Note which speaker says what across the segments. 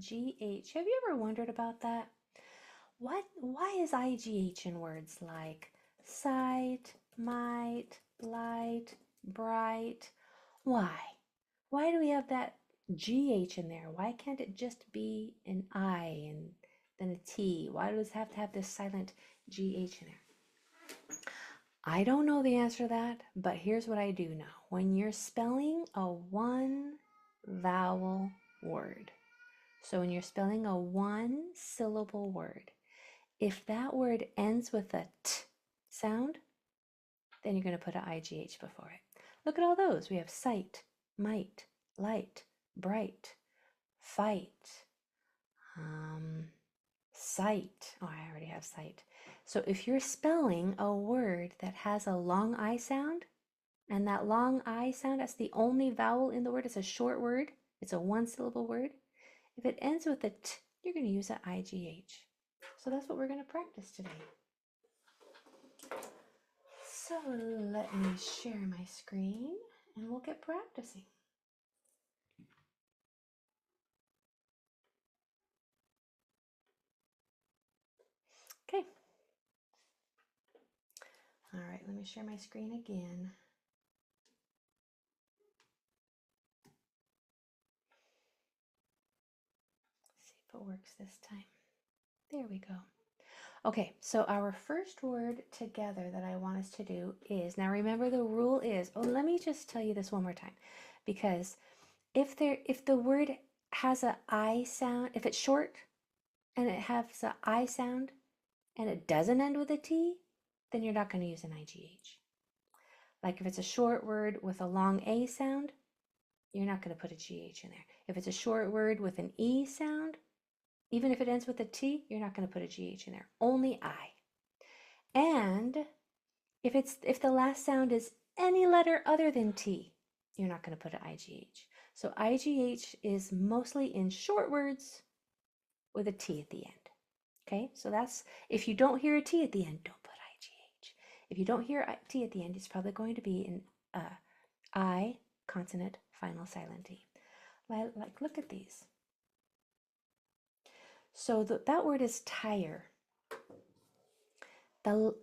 Speaker 1: IGH. Have you ever wondered about that? Why is IGH in words like sight, might, light, bright? Why? Why do we have that GH in there? Why can't it just be an I and then a T? Why does it have to have this silent GH in there? I don't know the answer to that, but here's what I do know. When you're spelling a one vowel word, so when you're spelling a one syllable word, if that word ends with a T sound, then you're going to put an IGH before it. Look at all those. We have sight, might, light, bright, fight, sight. Oh, I already have sight. So if you're spelling a word that has a long I sound, and that long I sound, that's the only vowel in the word, it's a short word, it's a one syllable word. If it ends with a T, you're going to use an IGH. So that's what we're going to practice today. So let me share my screen and we'll get practicing. Okay. All right, let me share my screen again. See if it works this time. There we go. Okay, so our first word together that I want us to do is, now remember the rule is, oh, let me just tell you this one more time, because if the word has a I sound, if it's short and it has a I sound and it doesn't end with a T, then you're not going to use an IGH. Like if it's a short word with a long A sound, you're not going to put a GH in there. If it's a short word with an E sound, even if it ends with a T, you're not going to put a GH in there. Only I. And if the last sound is any letter other than T, you're not going to put an IGH. So IGH is mostly in short words with a T at the end. Okay, so that's, if you don't hear a T at the end, don't put IGH. If you don't hear a T at the end, it's probably going to be an I consonant final silent T. Like look at these. So that word is tire.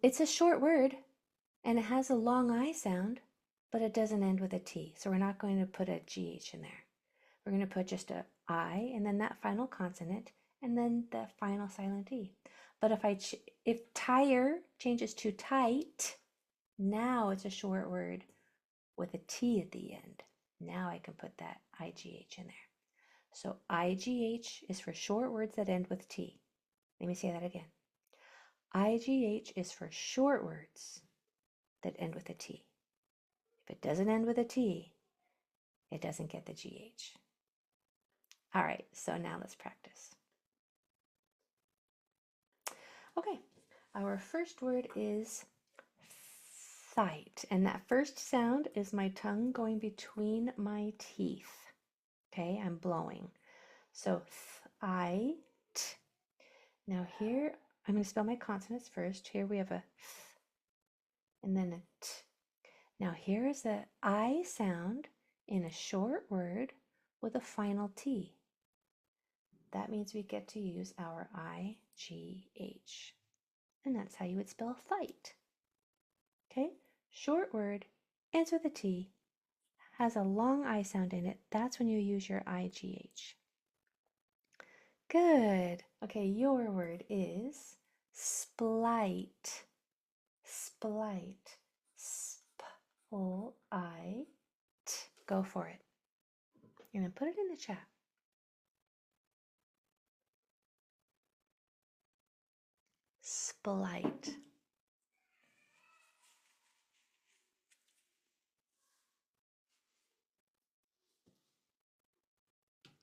Speaker 1: It's a short word and it has a long I sound, but it doesn't end with a T. So we're not going to put a GH in there. We're going to put just a I and then that final consonant and then the final silent E. But if tire changes to tight, now it's a short word with a T at the end. Now I can put that IGH in there. So IGH is for short words that end with T. Let me say that again. IGH is for short words that end with a T. If it doesn't end with a T, it doesn't get the GH. All right, so now let's practice. Okay, our first word is sight, and that first sound is my tongue going between my teeth. Okay, I'm blowing. So I, t. Now here, I'm going to spell my consonants first. Here we have a th and then a t. Now here is the I sound in a short word with a final T. That means we get to use our IGH. And that's how you would spell fight. Okay, short word, ends with a T, has a long I sound in it. That's when you use your IGH. Good. Okay, your word is splight. Splight. S-p-l-i-t. Go for it. You're going to put it in the chat. Splight.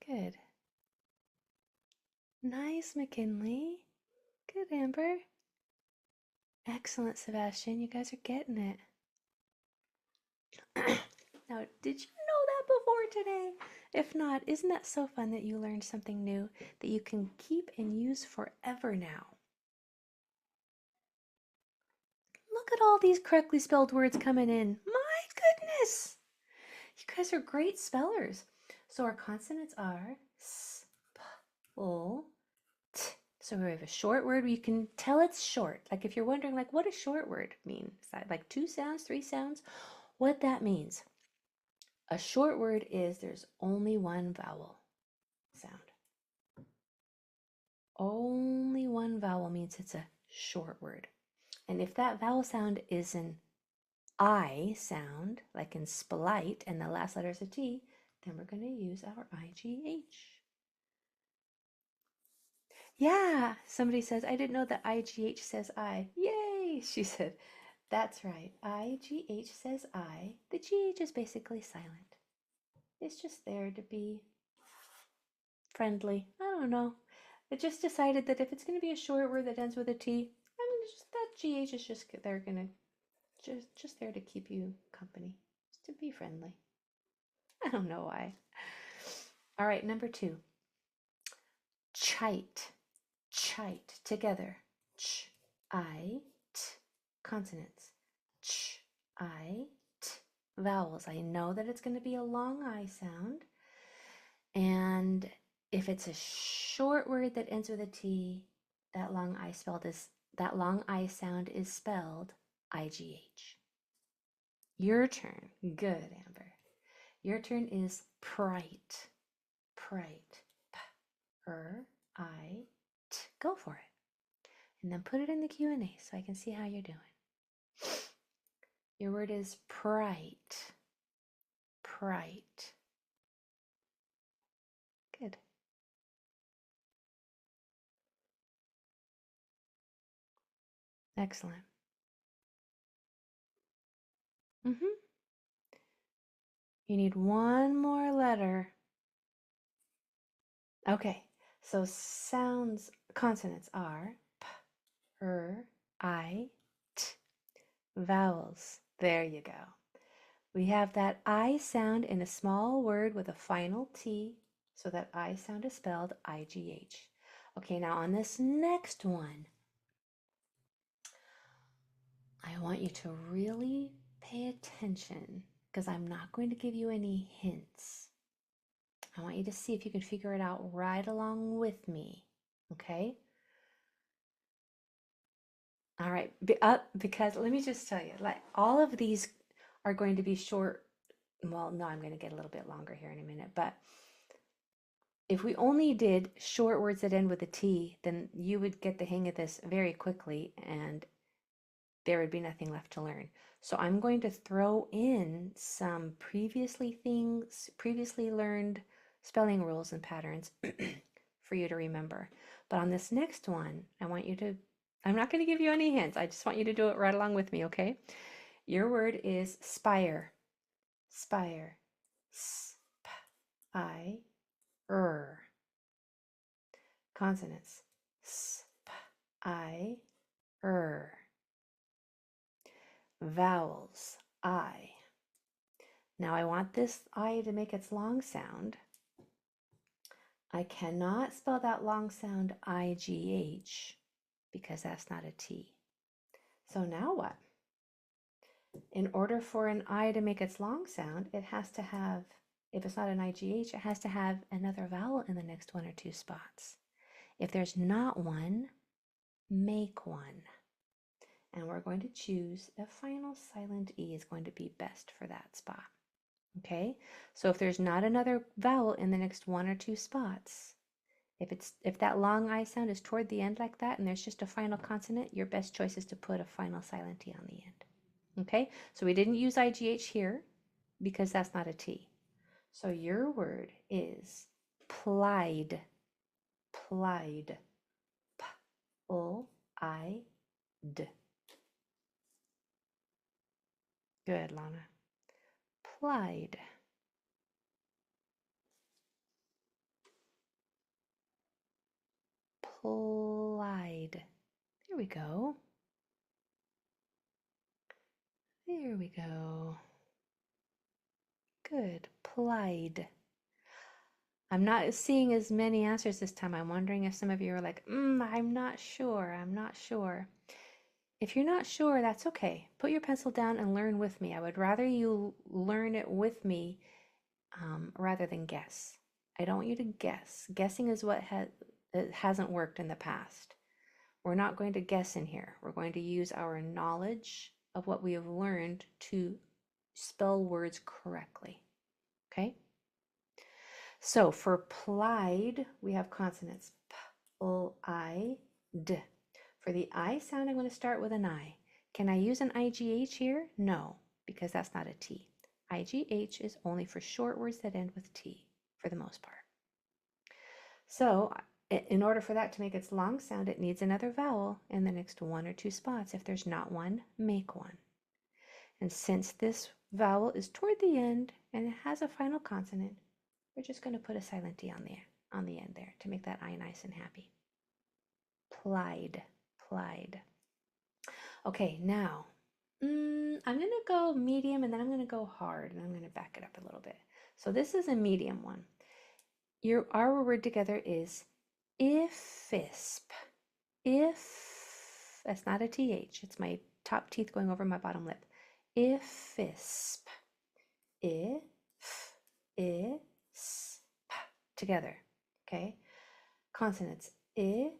Speaker 1: Good. Nice, McKinley. Good, Amber. Excellent, Sebastian. You guys are getting it. Now, did you know that before today? If not, isn't that so fun that you learned something new that you can keep and use forever now? Look at all these correctly spelled words coming in. My goodness! You guys are great spellers. So our consonants are s, p, pull, t. So we have a short word. You can tell it's short. Like if you're wondering, like, what does short word mean? Is that like 2 sounds, 3 sounds? What that means. A short word is there's only one vowel sound. Only one vowel means it's a short word. And if that vowel sound is an I sound, like in spolite, and the last letter is a T, then we're going to use our IGH. Yeah, somebody says, I didn't know that IGH says I. Yay, she said. That's right. IGH says I. The GH is basically silent. It's just there to be friendly. I don't know. It just decided that if it's going to be a short word that ends with a T, I mean, that GH is just they're going to just there to keep you company, just to be friendly. I don't know why. All right, number 2. Chite. Chite. Together. Ch, I, t. Consonants. Ch, I, t. Vowels. I know that it's going to be a long I sound. And if it's a short word that ends with a T, that long I sound is spelled IGH. Your turn. Good, Amber. Your turn is prite. Prite. P, I, t. Go for it. And then put it in the Q&A so I can see how you're doing. Your word is prite. Prite. Good. Excellent. You need one more letter. Okay, so sounds, consonants are P, I, T. Vowels. There you go. We have that I sound in a small word with a final T, so that I sound is spelled IGH. Okay, now on this next one, I want you to really pay attention because I'm not going to give you any hints. I want you to see if you can figure it out right along with me, okay? All right, because let me just tell you, like all of these are going to be short. Well, no, I'm going to get a little bit longer here in a minute, but if we only did short words that end with a T, then you would get the hang of this very quickly and there would be nothing left to learn. So I'm going to throw in some previously learned spelling rules and patterns for you to remember. But on this next one, I'm not going to give you any hints. I just want you to do it right along with me, okay? Your word is spire. Spire. S-p-i-r. Consonants. S-p-i-r. Vowels. I. Now I want this I to make its long sound. I cannot spell that long sound IGH because that's not a T. So now what? In order for an I to make its long sound, it has to have, if it's not an IGH, it has to have another vowel in the next 1 or 2 spots. If there's not one, make one. And we're going to choose a final silent E is going to be best for that spot. Okay, so if there's not another vowel in the next 1 or 2 spots, if that long I sound is toward the end like that and there's just a final consonant, your best choice is to put a final silent T on the end. Okay, so we didn't use IGH here because that's not a T. So your word is plied. Plied. P-l-i-d. Good, Lana. Plied. Plied. There we go. There we go. Good. Plied. I'm not seeing as many answers this time. I'm wondering if some of you are like, I'm not sure. I'm not sure. If you're not sure, that's okay. Put your pencil down and learn with me. I would rather you learn it with me rather than guess. I don't want you to guess. Guessing is what It hasn't worked in the past. We're not going to guess in here. We're going to use our knowledge of what we have learned to spell words correctly. Okay? So for plied, we have consonants p, l, I, d. For the I sound, I'm going to start with an I. Can I use an IGH here? No, because that's not a T. IGH is only for short words that end with T for the most part. So in order for that to make its long sound, it needs another vowel in the next 1 or 2 spots. If there's not one, make one. And since this vowel is toward the end and it has a final consonant, we're just going to put a silent D on the end there to make that I nice and happy. Plied, plied. Okay, now I'm going to go medium and then I'm going to go hard and I'm going to back it up a little bit. So this is a medium one. Our word together is ifisp. If, that's not a TH, it's my top teeth going over my bottom lip. Ifisp. If, is, p. Together, okay? Consonants, if,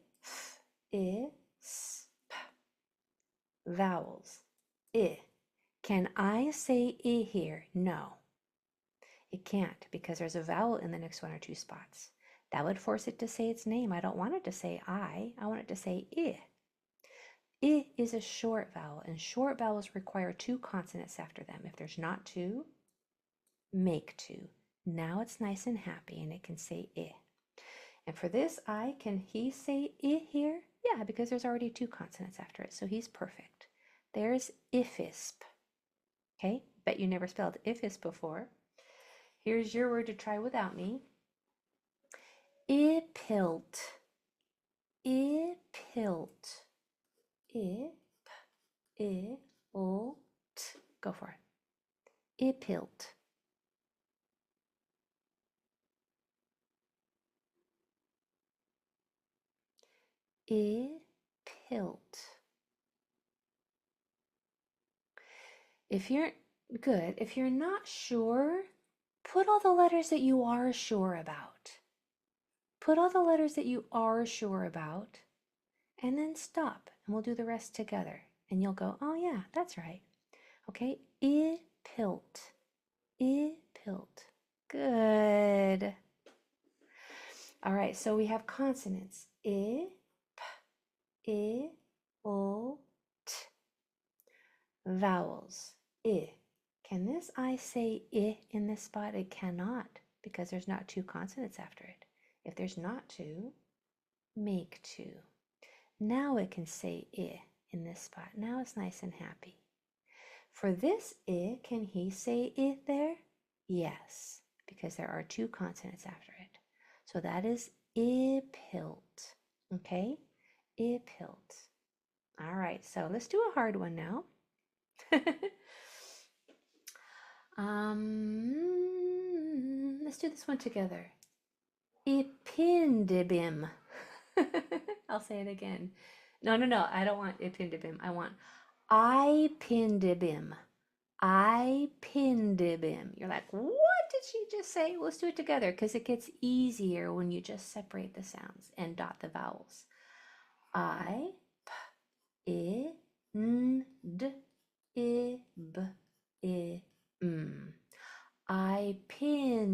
Speaker 1: is, p. Vowels, I. Can I say I here? No. It can't because there's a vowel in the next 1 or 2 spots. That would force it to say its name. I don't want it to say I want it to say I. I is a short vowel, and short vowels require 2 consonants after them. If there's not 2, make 2. Now it's nice and happy, and it can say I. And for this I, can he say I here? Yeah, because there's already 2 consonants after it, so he's perfect. There's ifisp. Okay, bet you never spelled ifisp before. Here's your word to try without me. Ipilt. Ipilt. Ip, ilt. Go for it. Ipilt. Ipilt. If you're not sure, put all the letters that you are sure about. Put all the letters that you are sure about, and then stop, and we'll do the rest together. And you'll go, oh yeah, that's right. Okay, ipilt. Ipilt. Good. All right, so we have consonants. I, p, I, l, t. Vowels. I. Can this I say I in this spot? It cannot, because there's not 2 consonants after it. If there's not 2, make 2. Now it can say I in this spot. Now it's nice and happy. For this I, can he say I there? Yes, because there are 2 consonants after it. So that is ipilt. Okay? Ipilt. All right, so let's do a hard one now. Let's do this one together. Ipindibim. I'll say it again. No, I don't want ipindibim. I want ipindibim. Ipindibim. You're like, what did she just say? Let's do it together because it gets easier when you just separate the sounds and dot the vowels. I, p, I, n, d, I, b, I, m. Ipindibim.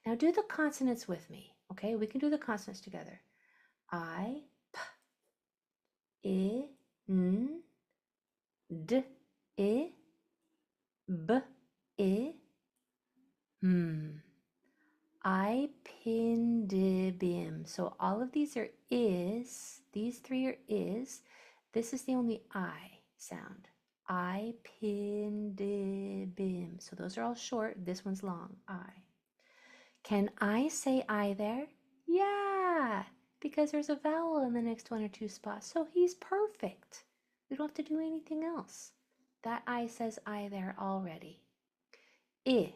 Speaker 1: Now do the consonants with me. Okay, we can do the consonants together. I, p, I, n, d, I, b, I, m. Ipindibim. So all of these are is. These 3 are is. This is the only I sound. Ipindibim. So those are all short. This one's long. I. Can I say I there? Yeah, because there's a vowel in the next 1 or 2 spots. So he's perfect. We don't have to do anything else. That I says I there already. I.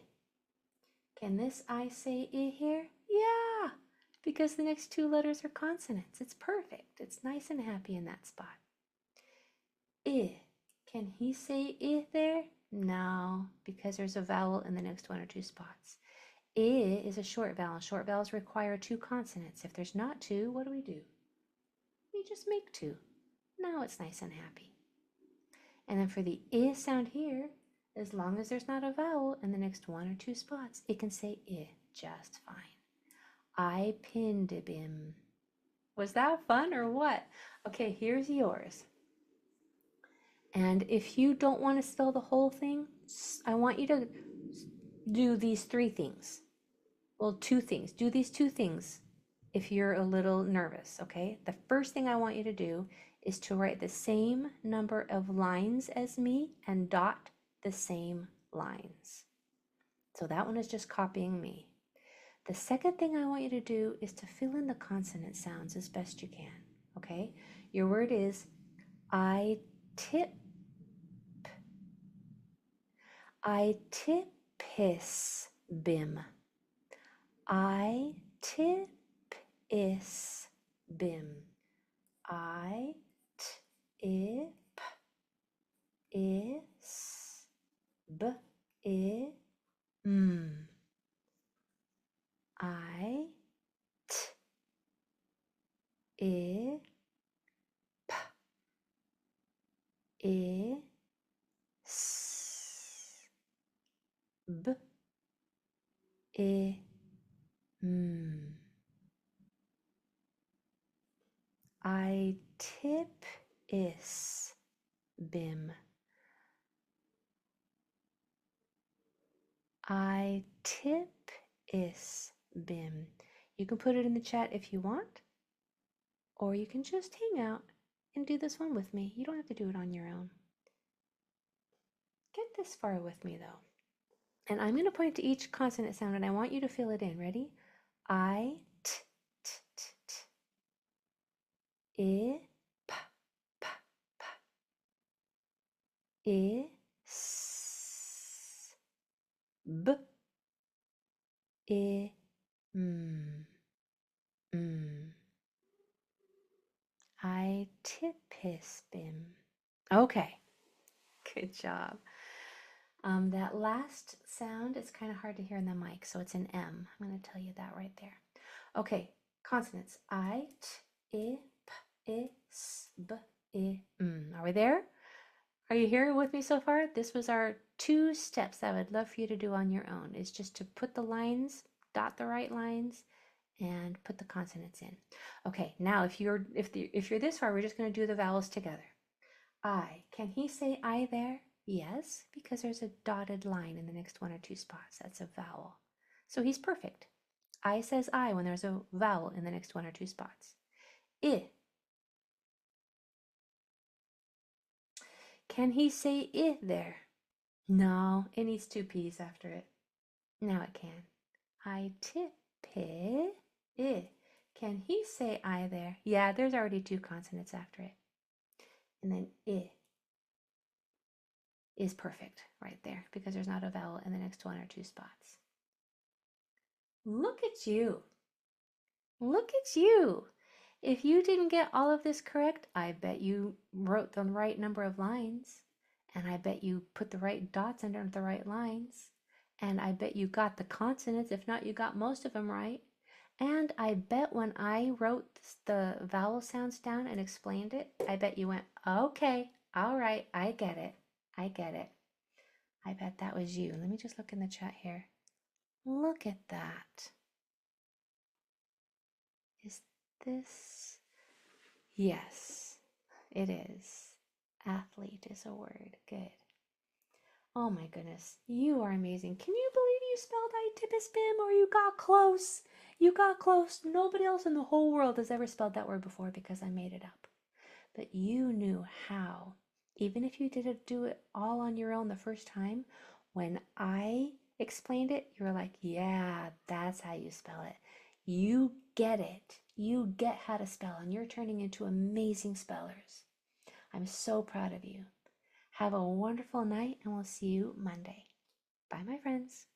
Speaker 1: Can this I say I here? Yeah, because the next 2 letters are consonants. It's perfect. It's nice and happy in that spot. I. Can he say I there? No, because there's a vowel in the next 1 or 2 spots. I is a short vowel. Short vowels require two consonants. If there's not two, what do? We just make two. Now it's nice and happy. And then for the I sound here, as long as there's not a vowel in the next one or two spots, it can say I just fine. I pinned a bim. Was that fun or what? Okay, here's yours. And if you don't want to spell the whole thing, I want you to do these three things. Well, two things. Do these two things if you're a little nervous, okay? The first thing I want you to do is to write the same number of lines as me and dot the same lines. So that one is just copying me. The second thing I want you to do is to fill in the consonant sounds as best you can, okay? Your word is I tip. I tippis bim. I tip is bim. I tip is b I m. I t I p I s b I m. I tip is bim. I tip is bim. You can put it in the chat if you want, or you can just hang out and do this one with me. You don't have to do it on your own. Get this far with me though. And I'm going to point to each consonant sound and I want you to fill it in. Ready? I, t, t, t, t. I, p, p, p. I, s, b. I, m. I tippis bim. Okay, good job. That last sound is kind of hard to hear in the mic, so it's an M. I'm going to tell you that right there. Okay, consonants. I, t, I, p, I, s, b, I, m. Are we there? Are you here with me so far? This was our 2 steps I would love for you to do on your own. Is just to put the lines, dot the right lines, and put the consonants in. Okay, now if you're this far, we're just going to do the vowels together. I. Can he say I there? Yes, because there's a dotted line in the next 1 or 2 spots. That's a vowel. So he's perfect. I says I when there's a vowel in the next 1 or 2 spots. I. Can he say I there? No, it needs 2 P's after it. Now it can. I tip I. Can he say I there? Yeah, there's already 2 consonants after it. And then I is perfect right there because there's not a vowel in the next 1 or 2 spots. Look at you. Look at you. If you didn't get all of this correct, I bet you wrote the right number of lines. And I bet you put the right dots under the right lines. And I bet you got the consonants. If not, you got most of them right. And I bet when I wrote the vowel sounds down and explained it, I bet you went, okay, all right, I get it. I get it. I bet that was you. Let me just look in the chat here. Look at that. Is this? Yes, it is. Athlete is a word. Good. Oh my goodness. You are amazing. Can you believe you spelled I-tip-is-bim or you got close? You got close. Nobody else in the whole world has ever spelled that word before because I made it up. But you knew how. Even if you didn't do it all on your own the first time, when I explained it, you were like, yeah, that's how you spell it. You get it. You get how to spell, and you're turning into amazing spellers. I'm so proud of you. Have a wonderful night, and we'll see you Monday. Bye, my friends.